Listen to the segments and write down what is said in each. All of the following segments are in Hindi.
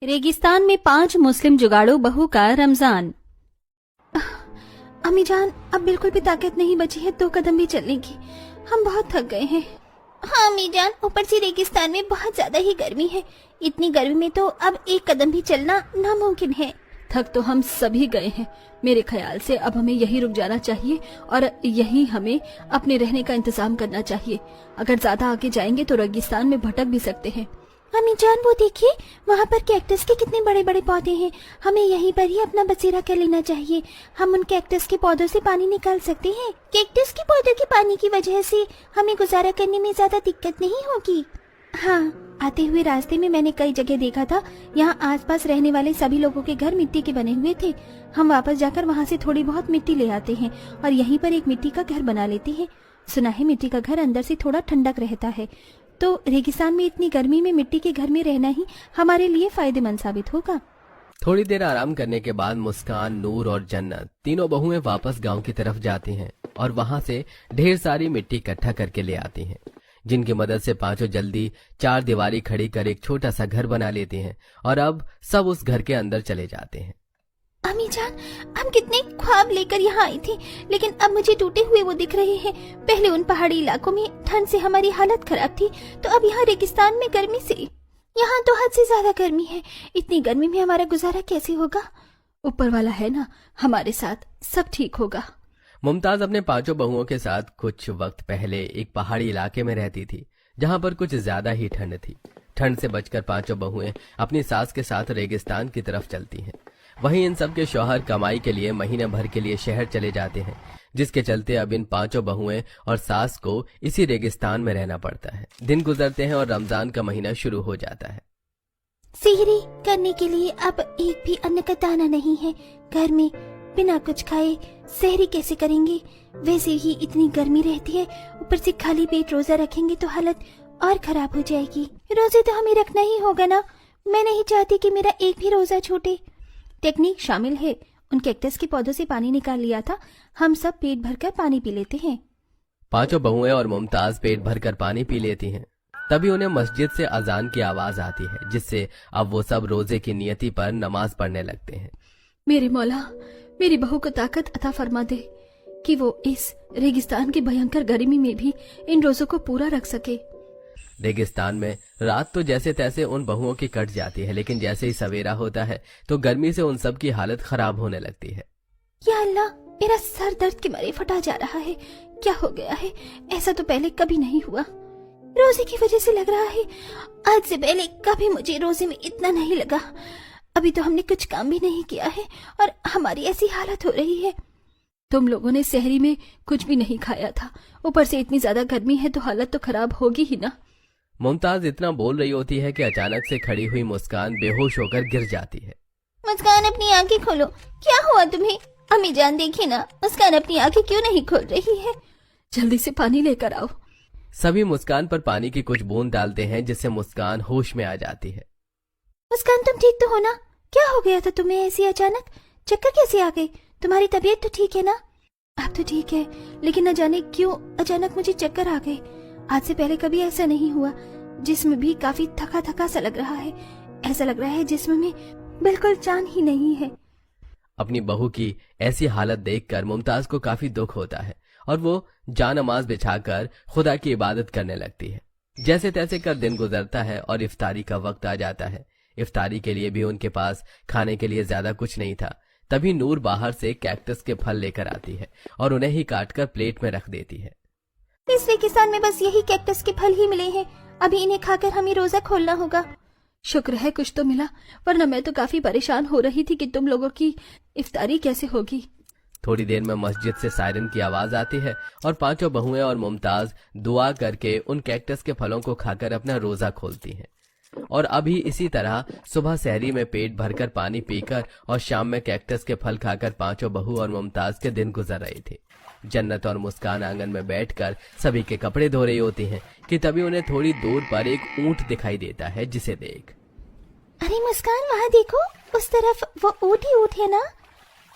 रेगिस्तान में 5 मुस्लिम जुगाड़ू बहू का रमजान। अम्मी जान, अब बिल्कुल भी ताकत नहीं बची है 2 कदम भी चलने की। हम बहुत थक गए हैं। हाँ अम्मी जान, ऊपर से रेगिस्तान में बहुत ज्यादा ही गर्मी है। इतनी गर्मी में तो अब 1 कदम भी चलना नामुमकिन है। थक तो हम सभी गए हैं। मेरे ख्याल से अब हमें यहीं रुक जाना चाहिए और यहीं हमें अपने रहने का इंतजाम करना चाहिए। अगर ज्यादा आगे जाएंगे तो रेगिस्तान में भटक भी सकते हैं। अम्मी जान, वो देखिए, वहाँ पर कैक्टस के कितने बड़े बड़े पौधे हैं। हमें यहीं पर ही अपना बसेरा कर लेना चाहिए। हम उन कैक्टस के पौधों से पानी निकाल सकते हैं। कैक्टस के पौधों के पानी की वजह से हमें गुजारा करने में ज्यादा दिक्कत नहीं होगी। हाँ, आते हुए रास्ते में मैंने कई जगह देखा था, यहाँ आसपास रहने वाले सभी लोगों के घर मिट्टी के बने हुए थे। हम वापस जाकर वहाँ से थोड़ी बहुत मिट्टी ले आते हैं और यहीं पर एक मिट्टी का घर बना लेते हैं। सुना है मिट्टी का घर अंदर से थोड़ा ठंडक रहता है, तो रेगिस्तान में इतनी गर्मी में मिट्टी के घर में रहना ही हमारे लिए फायदेमंद साबित होगा। थोड़ी देर आराम करने के बाद मुस्कान, नूर और जन्नत तीनों बहुएं वापस गांव की तरफ जाती हैं और वहां से ढेर सारी मिट्टी इकट्ठा करके ले आती हैं, जिनकी मदद से पांचों जल्दी 4 दीवारी खड़ी कर एक छोटा सा घर बना लेती हैं और अब सब उस घर के अंदर चले जाते हैं। अम्मी जान, हम कितने ख्वाब लेकर यहाँ आई थी, लेकिन अब मुझे टूटे हुए वो दिख रहे हैं। पहले उन पहाड़ी इलाकों में ठंड से हमारी हालत खराब थी, तो अब यहाँ रेगिस्तान में गर्मी से। यहाँ तो हद से ज्यादा गर्मी है। इतनी गर्मी में हमारा गुजारा कैसे होगा? ऊपर वाला है ना हमारे साथ, सब ठीक होगा। मुमताज अपने पांचों बहुओं के साथ कुछ वक्त पहले एक पहाड़ी इलाके में रहती थी, जहां पर कुछ ज्यादा ही ठंड थी। ठंड से बचकर पांचों बहुएं अपनी सास के साथ रेगिस्तान की तरफ चलती हैं। वहीं इन सब के शौहर कमाई के लिए महीने भर के लिए शहर चले जाते हैं, जिसके चलते अब इन पांचों बहुएं और सास को इसी रेगिस्तान में रहना पड़ता है। दिन गुजरते हैं और रमजान का महीना शुरू हो जाता है। सेहरी करने के लिए अब एक भी अन्न का दाना नहीं है घर में। बिना कुछ खाए सेहरी कैसे करेंगे? वैसे ही इतनी गर्मी रहती है, ऊपर से खाली पेट रोजा रखेंगे तो हालत और खराब हो जाएगी। रोजे तो हमें रखना ही होगा ना। मैं नहीं चाहती कि मेरा एक भी रोजा छूटे। टेक्निक शामिल है। उन कैक्टस के पौधों से पानी निकाल लिया था। हम सब पेट भरकर पानी पी लेते हैं। पांचों बहुएं और मुमताज पेट भरकर पानी पी लेती हैं। तभी उन्हें मस्जिद से अजान की आवाज आती है, जिससे अब वो सब रोजे की नियति पर नमाज पढ़ने लगते हैं। मेरे मौला, मेरी बहू को ताकत अता फरमा दे कि वो इस रेगिस्तान की भयंकर गर्मी में भी इन रोजों को पूरा रख सके। रेगिस्तान में रात तो जैसे तैसे उन बहुओं की कट जाती है, लेकिन जैसे ही सवेरा होता है तो गर्मी से उन सब की हालत खराब होने लगती है। या अल्लाह, मेरा सर दर्द के मारे फटा जा रहा है। क्या हो गया है? ऐसा तो पहले कभी नहीं हुआ। रोजे की वजह से लग रहा है। आज से पहले कभी मुझे रोजे में इतना नहीं लगा। अभी तो हमने कुछ काम भी नहीं किया है और हमारी ऐसी हालत हो रही है। तुम लोगों ने सहरी में कुछ भी नहीं खाया था, ऊपर से इतनी ज्यादा गर्मी है तो हालत तो खराब होगी ही ना। मुमताज इतना बोल रही होती है कि अचानक से खड़ी हुई मुस्कान बेहोश होकर गिर जाती है। मुस्कान, अपनी आंखें खोलो। क्या हुआ तुम्हें? अम्मी जान, देखिए ना, मुस्कान अपनी आंखें क्यों नहीं खोल रही है? जल्दी से पानी लेकर आओ। सभी मुस्कान पर पानी की कुछ बूंद डालते हैं, जिससे मुस्कान होश में आ जाती है। मुस्कान, तुम ठीक तो हो ना? क्या हो गया था तुम्हें ऐसी अचानक? चक्कर कैसे आ गई? तुम्हारी तबीयत तो ठीक है ना? अब तो ठीक है, लेकिन न जाने क्यों अचानक मुझे चक्कर आ गए। आज से पहले कभी ऐसा नहीं हुआ। जिस्म भी काफी थका थका सा लग रहा है। ऐसा लग रहा है जिस्म में बिल्कुल जान ही नहीं है। अपनी बहू की ऐसी हालत देखकर मुमताज को काफी दुख होता है और वो जानमाज बिछाकर खुदा की इबादत करने लगती है। जैसे तैसे कर दिन गुजरता है और इफ्तारी का वक्त आ जाता है। इफ्तारी के लिए भी उनके पास खाने के लिए ज्यादा कुछ नहीं था। तभी नूर बाहर से कैक्टस के फल लेकर आती है और उन्हें ही काटकर प्लेट में रख देती है। इस रेगिस्तान में बस यही कैक्टस के फल ही मिले हैं। अभी इन्हें खाकर हमें रोजा खोलना होगा। शुक्र है कुछ तो मिला, वरना मैं तो काफी परेशान हो रही थी कि तुम लोगों की इफ्तारी कैसे होगी। थोड़ी देर में मस्जिद से सायरन की आवाज आती है और पांचों बहुएं और मुमताज दुआ करके उन कैक्टस के फलों को खाकर अपना रोजा खोलती हैं। और अभी इसी तरह सुबह सहरी में पेट भरकर पानी पीकर और शाम में कैक्टस के फल खाकर पांचों बहू और मुमताज के दिन गुजर रहे थे। जन्नत और मुस्कान आंगन में बैठकर सभी के कपड़े धो रही होती हैं कि तभी उन्हें थोड़ी दूर पर एक ऊंट दिखाई देता है, जिसे देख, अरे मुस्कान, वहाँ देखो, उस तरफ वो ऊंट ही ऊंट है ना?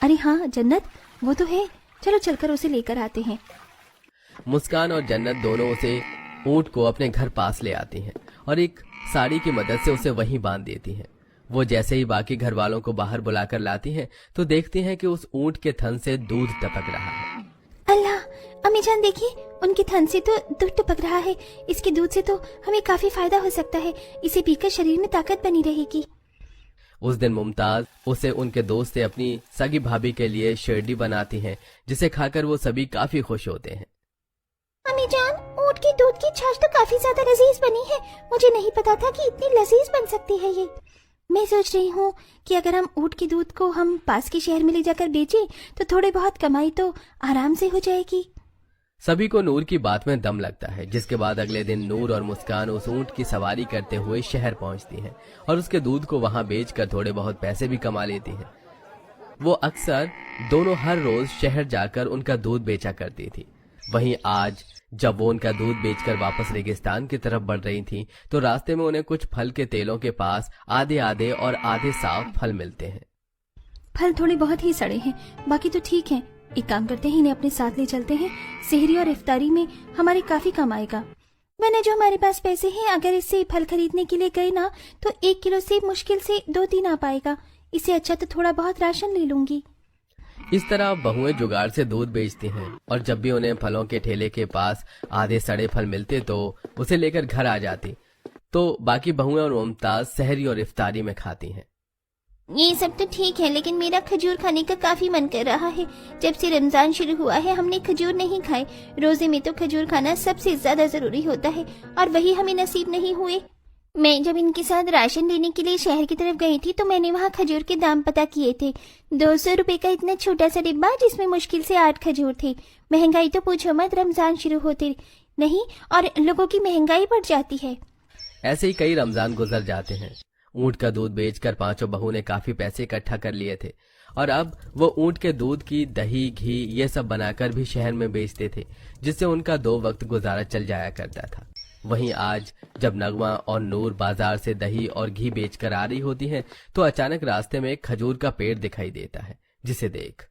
अरे हाँ जन्नत, वो तो है। चलो चलकर उसे लेकर आते हैं। मुस्कान और जन्नत दोनों उसे ऊंट को अपने घर पास ले आती हैं और एक साड़ी की मदद से उसे वहीं बांध देती हैं। वो जैसे ही बाकी घर वालों को बाहर बुलाकर लाती हैं तो देखती हैं कि उस ऊंट के थन से दूध टपक रहा है। अल्लाह, अम्मी जान देखिए, उनके थन से तो दूध टपक रहा है। इसके दूध से तो हमें काफी फायदा हो सकता है। इसे पीकर शरीर में ताकत बनी रहेगी। उस दिन मुमताज उसे उनके दोस्त से अपनी सगी भाभी के लिए शिरडी बनाती हैं, जिसे खाकर वो सभी काफी खुश होते हैं। अम्मी जान, ऊंट के दूध की छाछ तो काफी ज्यादा लजीज बनी है। मुझे नहीं पता था कि इतनी लजीज बन सकती है ये। मैं सोच रही हूँ कि अगर हम ऊंट के दूध को हम पास के शहर में ले जाकर बेचें तो थोड़ी बहुत कमाई तो आराम से हो जाएगी। सभी को नूर की बात में दम लगता है, जिसके बाद अगले दिन नूर और मुस्कान उस ऊंट की सवारी करते हुए शहर पहुंचती हैं और उसके दूध को वहां बेचकर थोड़े बहुत पैसे भी कमा लेती हैं। वो अक्सर दोनों हर रोज शहर जाकर उनका दूध बेचा करती थी। वहीं आज जब वो उनका दूध बेचकर वापस रेगिस्तान की तरफ बढ़ रही थी तो रास्ते में उन्हें कुछ फल के तेलों के पास आधे आधे और आधे साफ फल मिलते हैं। फल थोड़े बहुत ही सड़े हैं, बाकी तो ठीक हैं। एक काम करते हैं, इन्हें अपने साथ ले चलते हैं। सेहरी और इफ्तारी में हमारे काफी काम आएगा। वरना जो हमारे पास पैसे हैं, अगर इससे फल खरीदने के लिए गए ना तो 1 किलो से मुश्किल से 2-3 आ पाएगा। इससे अच्छा तो थोड़ा बहुत राशन ले लूंगी। इस तरह बहुएं जुगाड़ से दूध बेचती हैं और जब भी उन्हें फलों के ठेले के पास आधे सड़े फल मिलते तो उसे लेकर घर आ जाती। तो बाकी बहुएं और मुमताज सहरी और इफ्तारी में खाती हैं। ये सब तो ठीक है, लेकिन मेरा खजूर खाने का काफी मन कर रहा है। जब से रमजान शुरू हुआ है हमने खजूर नहीं खाए। रोजे में तो खजूर खाना सबसे ज्यादा जरूरी होता है और वही हमें नसीब नहीं हुए। मैं जब इनके साथ राशन लेने के लिए शहर की तरफ गई थी तो मैंने वहाँ खजूर के दाम पता किए थे। 200 रुपए का इतना छोटा सा डिब्बा जिसमें मुश्किल से 8 खजूर थे। महंगाई तो पूछो मत, रमजान शुरू होते नहीं और लोगों की महंगाई बढ़ जाती है। ऐसे ही कई रमजान गुजर जाते हैं। ऊंट का दूध बेचकर पांचों बहू ने काफी पैसे इकट्ठा कर लिए थे और अब वो ऊंट के दूध की दही घी ये सब बनाकर भी शहर में बेचते थे, जिससे उनका 2 वक्त गुजारा चल जाया करता था। वहीं आज जब नगमा और नूर बाजार से दही और घी बेचकर आ रही होती हैं, तो अचानक रास्ते में एक खजूर का पेड़ दिखाई देता है, जिसे देख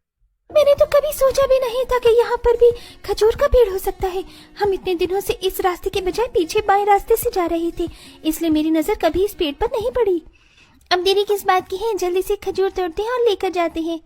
मैंने तो कभी सोचा भी नहीं था कि यहाँ पर भी खजूर का पेड़ हो सकता है। हम इतने दिनों से इस रास्ते के बजाय पीछे बाएं रास्ते से जा रहे थे, इसलिए मेरी नजर कभी इस पेड़ पर नहीं पड़ी। अब देरी किस बात की है, जल्दी से खजूर तोड़ते हैं और लेकर जाते हैं।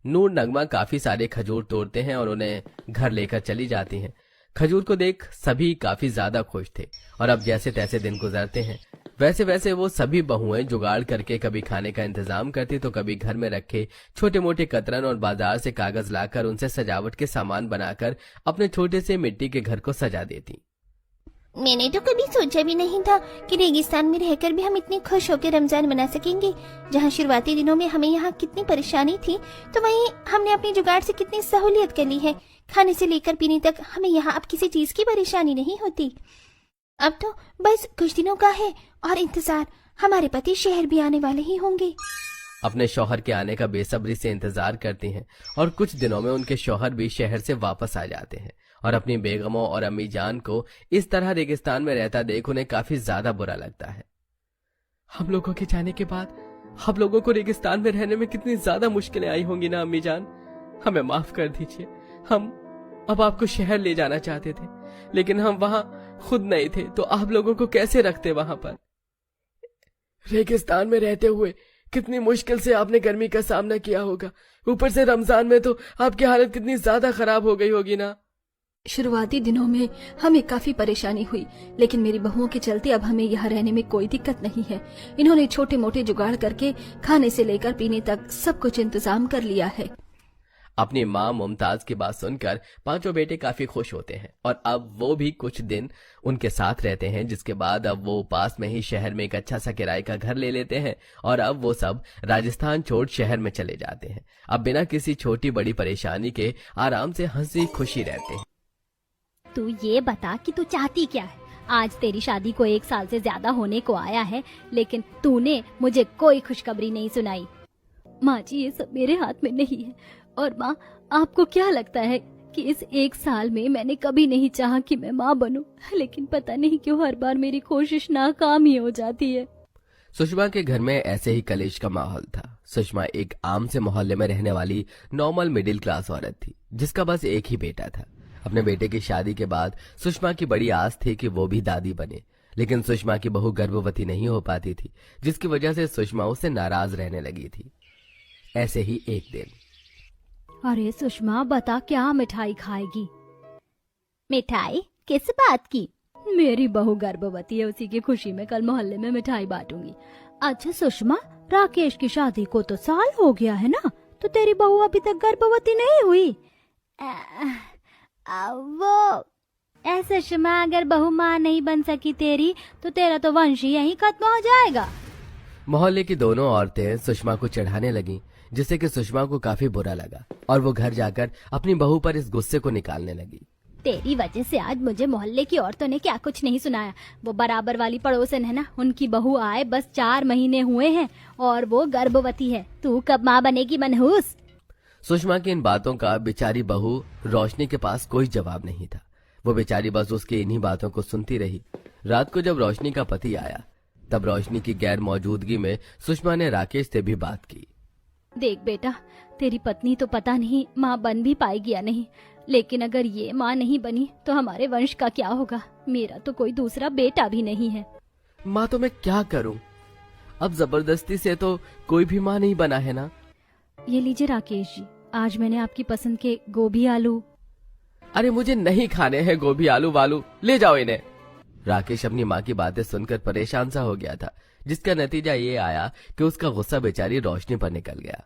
नूर नगमा काफी सारे खजूर तोड़ते हैं और उन्हें घर लेकर चली जाती हैं। खजूर को देख सभी काफी ज्यादा खुश थे और अब जैसे तैसे दिन गुजरते हैं वैसे वैसे वो सभी बहुएं जुगाड़ करके कभी खाने का इंतजाम करती तो कभी घर में रखे छोटे मोटे कतरन और बाजार से कागज लाकर उनसे सजावट के सामान बनाकर अपने छोटे से मिट्टी के घर को सजा देती। मैंने तो कभी सोचा भी नहीं था कि रेगिस्तान में रहकर भी हम इतने खुश होकर रमजान मना सकेंगे। जहाँ शुरुआती दिनों में हमें यहाँ कितनी परेशानी थी, तो वहीं हमने अपनी जुगाड़ से कितनी सहूलियत कर ली है। खाने से लेकर पीने तक हमें यहाँ अब किसी चीज की परेशानी नहीं होती। अब तो बस कुछ दिनों का है और इंतजार, हमारे पति शहर भी आने वाले ही होंगे। अपने शौहर के आने का बेसब्री से इंतजार करती हैं और कुछ दिनों में उनके शौहर भी शहर से वापस आ जाते हैं और अपनी बेगमों और अम्मी जान को इस तरह रेगिस्तान में रहता देख उन्हें काफी ज्यादा बुरा लगता है। हम लोगों के जाने के बाद हम लोगों को रेगिस्तान में रहने में कितनी ज्यादा मुश्किलें आई होंगी ना अम्मी जान, हमें माफ कर दीजिए। हम अब आपको शहर ले जाना चाहते थे, लेकिन हम वहां खुद नहीं थे, तो आप लोगों को कैसे रखते वहां पर। रेगिस्तान में रहते हुए कितनी मुश्किल से आपने गर्मी का सामना किया होगा, ऊपर से रमजान में तो आपकी हालत कितनी ज्यादा खराब हो गई होगी ना। शुरुआती दिनों में हमें काफी परेशानी हुई, लेकिन मेरी बहुओं के चलते अब हमें यहाँ रहने में कोई दिक्कत नहीं है। इन्होंने छोटे मोटे जुगाड़ करके खाने से लेकर पीने तक सब कुछ इंतजाम कर लिया है। अपनी माँ मुमताज की बात सुनकर पांचों बेटे काफी खुश होते हैं और अब वो भी कुछ दिन उनके साथ रहते हैं, जिसके बाद अब वो पास में ही शहर में एक अच्छा सा किराए का घर ले लेते हैं और अब वो सब राजस्थान छोड़ शहर में चले जाते हैं। अब बिना किसी छोटी बड़ी परेशानी के आराम से हंसी खुशी रहते हैं। तू ये बता कि तू चाहती क्या है। आज तेरी शादी को 1 साल से ज्यादा होने को आया है, लेकिन तूने मुझे कोई खुशखबरी नहीं सुनाई। माँ जी, ये सब मेरे हाथ में नहीं है। और माँ, आपको क्या लगता है कि इस 1 साल में मैंने कभी नहीं चाहा कि मैं माँ बनूं, लेकिन पता नहीं क्यों हर बार मेरी कोशिश नाकाम ही हो जाती है। सुषमा के घर में ऐसे ही कलेश का माहौल था। सुषमा एक आम से मोहल्ले में रहने वाली नॉर्मल मिडिल क्लास औरत थी, जिसका बस एक ही बेटा था। अपने बेटे की शादी के बाद सुषमा की बड़ी आस थी कि वो भी दादी बने, लेकिन सुषमा की बहू गर्भवती नहीं हो पाती थी, जिसकी वजह से सुषमा उससे नाराज रहने लगी थी। ऐसे ही एक दिन। अरे सुषमा, बता क्या मिठाई खाएगी? मिठाई? किस बात की? मेरी बहू गर्भवती है, उसी की खुशी में कल मोहल्ले में मिठाई बांटूंगी। अच्छा सुषमा, राकेश की शादी को तो साल हो गया है ना, तो तेरी बहू अभी तक गर्भवती नहीं हुई? वो ऐसा सुषमा, अगर बहू माँ नहीं बन सकी तेरी, तो तेरा तो वंश ही यहीं खत्म हो जाएगा। मोहल्ले की दोनों औरतें सुषमा को चिढ़ाने लगीं, जिससे कि सुषमा को काफी बुरा लगा और वो घर जाकर अपनी बहू पर इस गुस्से को निकालने लगी। तेरी वजह से आज मुझे मोहल्ले की औरतों ने क्या कुछ नहीं सुनाया। वो बराबर वाली पड़ोसन है ना, उनकी बहू आए बस 4 महीने हुए हैं और वो गर्भवती है। तू कब माँ बनेगी मनहूस? सुषमा की इन बातों का बेचारी बहू रोशनी के पास कोई जवाब नहीं था। वो बेचारी बस उसकी इन्हीं बातों को सुनती रही। रात को जब रोशनी का पति आया, तब रोशनी की गैर मौजूदगी में सुषमा ने राकेश से भी बात की। देख बेटा, तेरी पत्नी तो पता नहीं माँ बन भी पाएगी या नहीं, लेकिन अगर ये माँ नहीं बनी तो हमारे वंश का क्या होगा? मेरा तो कोई दूसरा बेटा भी नहीं है। माँ तो मैं क्या करूं? अब जबरदस्ती से तो कोई भी माँ नहीं बना है ना। ये लीजिए राकेश जी, आज मैंने आपकी पसंद के गोभी आलू। अरे मुझे नहीं खाने हैं गोभी आलू वालू, ले जाओ इन्हें। राकेश अपनी माँ की बातें सुनकर परेशान सा हो गया था, जिसका नतीजा ये आया कि उसका गुस्सा बेचारी रोशनी पर निकल गया।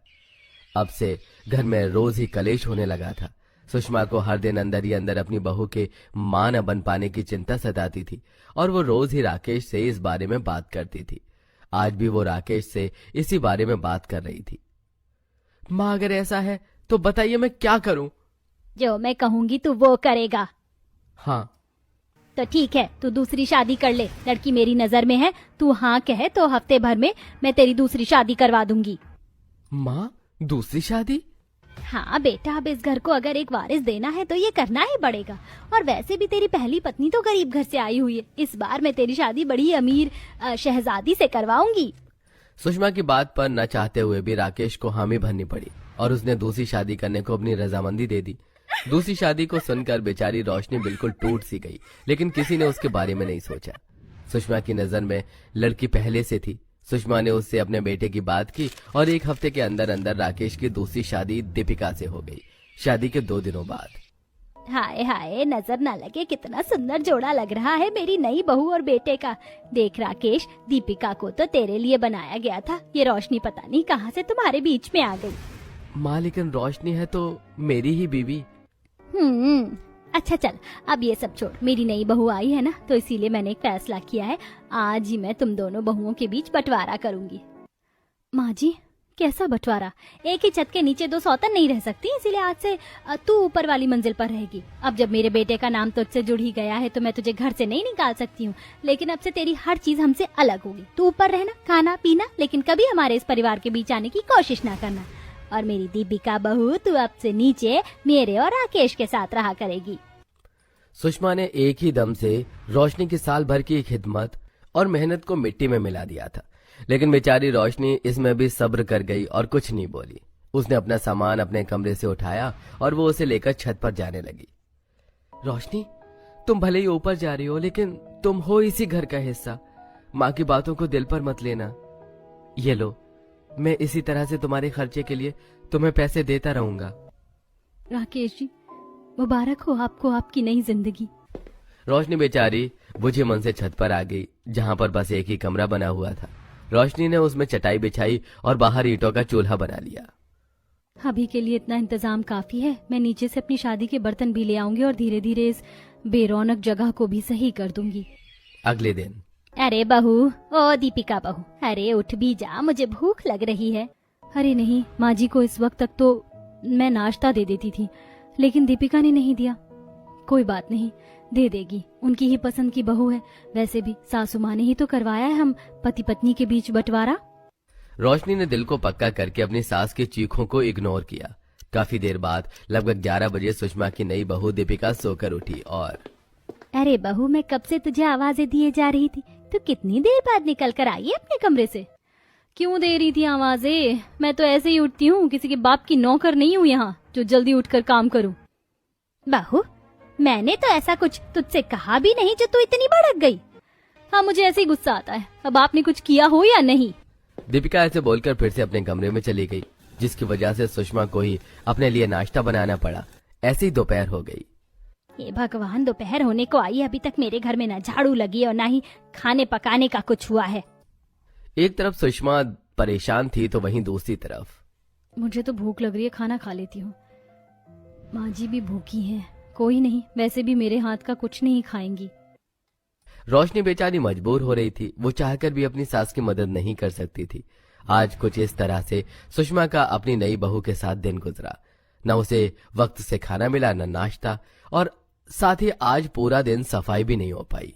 अब से घर में रोज ही कलेश होने लगा था। सुषमा को हर दिन अंदर ही अंदर अपनी बहू के मां न बन पाने की चिंता सताती थी और वो रोज ही राकेश से इस बारे में बात करती थी। आज भी वो राकेश से इसी बारे में बात कर रही थी। माँ अगर ऐसा है तो बताइए मैं क्या करूं? जो मैं कहूंगी तू वो करेगा। हाँ तो ठीक है, तू दूसरी शादी कर ले। लड़की मेरी नजर में है, तू हाँ कहे तो हफ्ते भर में मैं तेरी दूसरी शादी करवा दूंगी। माँ, दूसरी शादी? हाँ बेटा, अब इस घर को अगर एक वारिस देना है तो ये करना ही पड़ेगा। और वैसे भी तेरी पहली पत्नी तो गरीब घर से आई हुई है। इस बार मैं तेरी शादी बड़ी अमीर शहजादी से करवाऊंगी। सुषमा की बात पर न चाहते हुए भी राकेश को हामी भरनी पड़ी और उसने दूसरी शादी करने को अपनी रजामंदी दे दी। दूसरी शादी को सुनकर बेचारी रोशनी बिल्कुल टूट सी गई, लेकिन किसी ने उसके बारे में नहीं सोचा। सुषमा की नजर में लड़की पहले से थी। सुषमा ने उससे अपने बेटे की बात की और 1 हफ्ते के अंदर अंदर राकेश की दूसरी शादी दीपिका से हो गई। शादी के 2 दिनों बाद। हाय हाय, नजर ना लगे, कितना सुंदर जोड़ा लग रहा है मेरी नई बहू और बेटे का। देख राकेश, दीपिका को तो तेरे लिए बनाया गया था। ये रोशनी पता नहीं कहाँ से तुम्हारे बीच में आ गई। माँ, लेकिन रोशनी है तो मेरी ही बीवी। अच्छा चल, अब ये सब छोड़। मेरी नई बहू आई है ना, तो इसीलिए मैंने एक फैसला किया है। आज ही मैं तुम दोनों बहुओं के बीच बंटवारा करूंगी। माँ जी, कैसा बंटवारा? एक ही छत के नीचे 2 सौतन नहीं रह सकती, इसीलिए आज से तू ऊपर वाली मंजिल पर रहेगी। अब जब मेरे बेटे का नाम तुझसे जुड़ ही गया है तो मैं तुझे घर से नहीं निकाल सकती हूँ, लेकिन अब से तेरी हर चीज हमसे अलग होगी। तू ऊपर रहना, खाना पीना, लेकिन कभी हमारे इस परिवार के बीच आने की कोशिश ना करना। और मेरी दीपिका बहू, तू अब से नीचे मेरे और राकेश के साथ रहा करेगी। सुषमा ने एक ही दम से रोशनी की साल भर की खिदमत और मेहनत को मिट्टी में मिला दिया था, लेकिन बेचारी रोशनी इसमें भी सब्र कर गई और कुछ नहीं बोली। उसने अपना सामान अपने कमरे से उठाया और वो उसे लेकर छत पर जाने लगी। रोशनी, तुम भले ही ऊपर जा रही हो, लेकिन तुम हो इसी घर का हिस्सा। माँ की बातों को दिल पर मत लेना। ये लो, मैं इसी तरह से तुम्हारे खर्चे के लिए तुम्हें पैसे देता रहूंगा। राकेश जी, मुबारक हो आपको आपकी नई जिंदगी। रोशनी बेचारी बुझे मन से छत पर आ गई, जहां पर बस एक ही कमरा बना हुआ था। रोशनी ने उसमें चटाई बिछाई और बाहर ईंटों का चूल्हा बना लिया। अभी के लिए इतना इंतजाम काफी है। मैं नीचे से अपनी शादी के बर्तन भी ले आऊंगी और धीरे धीरे इस बेरौनक जगह को भी सही कर दूंगी। अगले दिन। अरे बहू, ओ दीपिका बहू, अरे उठ भी जा, मुझे भूख लग रही है। अरे नहीं, माँ जी को इस वक्त तक तो मैं नाश्ता दे देती थी, लेकिन दीपिका ने नहीं दिया। कोई बात नहीं, दे देगी, उनकी ही पसंद की बहू है। वैसे भी सासू माँ ने ही तो करवाया है हम पति पत्नी के बीच बंटवारा। रोशनी ने दिल को पक्का करके अपनी सास की चीखों को इग्नोर किया। काफी देर बाद लगभग 11 बजे सुषमा की नई बहू दीपिका सोकर उठी और अरे बहू, मैं कब से तुझे आवाजें दिए जा रही थी, तू कितनी देर बाद निकल कर आई है अपने कमरे से? क्यों दे रही थी आवाजें? मैं तो ऐसे ही उठती हूँ, किसी के बाप की नौकर नहीं हूँ यहाँ जो जल्दी उठकर काम करूँ। बहू, मैंने तो ऐसा कुछ तुझसे कहा भी नहीं जो तू इतनी भड़क गई। हाँ, मुझे ऐसे ही गुस्सा आता है। अब आपने कुछ किया हो या नहीं? दीपिका ऐसे बोलकर फिर से अपने कमरे में चली गई, जिसकी वजह से सुषमा को ही अपने लिए नाश्ता बनाना पड़ा। ऐसी दोपहर हो गई। हे भगवान, दोपहर होने को आई, अभी तक मेरे घर में ना झाड़ू लगी और ना ही खाने पकाने का कुछ हुआ है। एक तरफ सुषमा परेशान थी तो वहीं दूसरी तरफ मुझे तो भूख लग रही है, खाना खा लेती हूँ। माँ जी भी भूखी हैं। कोई नहीं, वैसे भी मेरे हाथ का कुछ नहीं खाएंगी। रोशनी बेचारी मजबूर हो रही थी। वो चाहकर भी अपनी सास की मदद नहीं कर सकती थी। आज कुछ इस तरह से सुषमा का अपनी नई बहू के साथ दिन गुजरा। न उसे वक्त से खाना मिला, न नाश्ता, और साथ ही आज पूरा दिन सफाई भी नहीं हो पाई।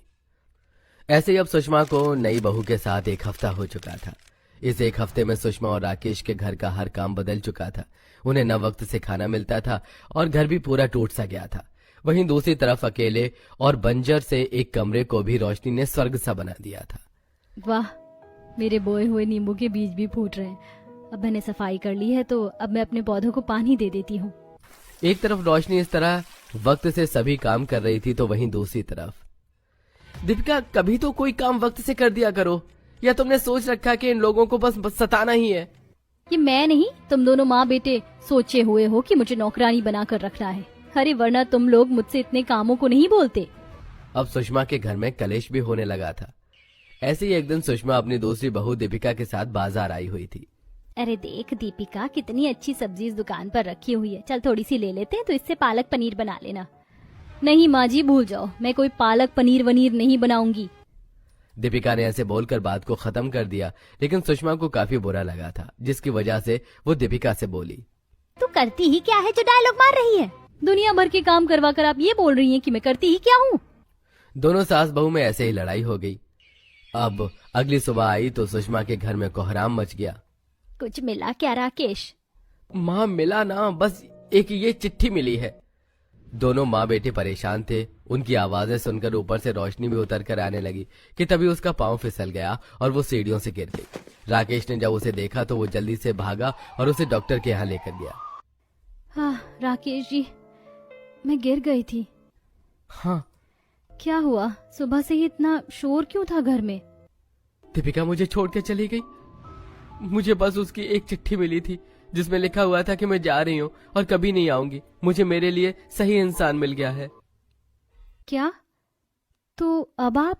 ऐसे ही अब सुषमा को नई बहू के साथ एक हफ्ता हो चुका था। इस एक हफ्ते में सुषमा और राकेश के घर का हर काम बदल चुका था। उन्हें न वक्त से खाना मिलता था और घर भी पूरा टूट सा गया था। वहीं दूसरी तरफ अकेले और बंजर से एक कमरे को भी रोशनी ने स्वर्ग सा बना दिया था। वाह, मेरे बोए हुए नींबू के बीज भी फूट रहे हैं। अब मैंने सफाई कर ली है तो अब मैं अपने पौधों को पानी दे देती हूँ। एक तरफ रोशनी इस तरह वक्त से सभी काम कर रही थी तो वहीं दूसरी तरफ दीपिका, कभी तो कोई काम वक्त से कर दिया करो, या तुमने सोच रखा कि इन लोगों को बस सताना ही है? ये मैं नहीं, तुम दोनों माँ बेटे सोचे हुए हो कि मुझे नौकरानी बना कर रखना है। अरे वरना तुम लोग मुझसे इतने कामों को नहीं बोलते। अब सुषमा के घर में कलेश भी होने लगा था। ऐसे ही एक दिन सुषमा अपनी दूसरी बहू दीपिका के साथ बाजार आई हुई थी। अरे देख दीपिका, कितनी अच्छी सब्जी इस दुकान पर रखी हुई है, चल थोड़ी सी ले लेते हैं, तो इससे पालक पनीर बना लेना। नहीं माँ जी, भूल जाओ, मैं कोई पालक पनीर वनीर नहीं बनाऊंगी। दीपिका ने ऐसे बोलकर बात को खत्म कर दिया, लेकिन सुषमा को काफी बुरा लगा था, जिसकी वजह से वो दीपिका से बोली, तू करती ही क्या है जो डायलॉग मार रही है? दुनिया भर के काम करवा कर आप ये बोल रही हैं कि मैं करती ही क्या हूँ? दोनों सास बहू में ऐसे ही लड़ाई हो गई। अब अगली सुबह आई तो सुषमा के घर में कोहराम मच गया। कुछ मिला क्या राकेश? माँ मिला ना, बस एक ये चिट्ठी मिली है। दोनों माँ बेटे परेशान थे। उनकी आवाजें सुनकर ऊपर से रोशनी भी उतर कर आने लगी कि तभी उसका पांव फिसल गया और वो सीढ़ियों से गिर गई। राकेश ने जब उसे देखा तो वो जल्दी से भागा और उसे डॉक्टर के यहाँ लेकर गया। हाँ राकेश जी, मैं गिर गई थी। हाँ, क्या हुआ? सुबह से ही इतना शोर क्यों था घर में? दीपिका मुझे छोड़ के चली गई। मुझे बस उसकी एक चिट्ठी मिली थी जिसमें लिखा हुआ था कि मैं जा रही हूँ और कभी नहीं आऊंगी। मुझे मेरे लिए सही इंसान मिल गया है। क्या? तो अब आप?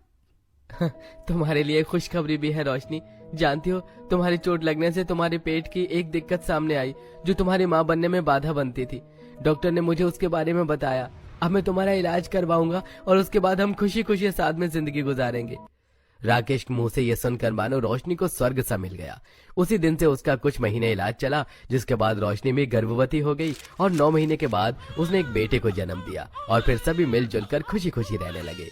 तुम्हारे लिए खुशखबरी भी है रोशनी। जानती हो, तुम्हारी चोट लगने से तुम्हारे पेट की एक दिक्कत सामने आई जो तुम्हारी माँ बनने में बाधा बनती थी। डॉक्टर ने मुझे उसके बारे में बताया। अब मैं तुम्हारा इलाज करवाऊंगा और उसके बाद हम खुशी खुशी साथ में जिंदगी गुजारेंगे। राकेश के मुंह से यह सुनकर मानो रोशनी को स्वर्ग सा मिल गया। उसी दिन से उसका कुछ महीने इलाज चला, जिसके बाद रोशनी भी गर्भवती हो गई और 9 महीने के बाद उसने एक बेटे को जन्म दिया और फिर सभी मिलजुल कर खुशी खुशी रहने लगे।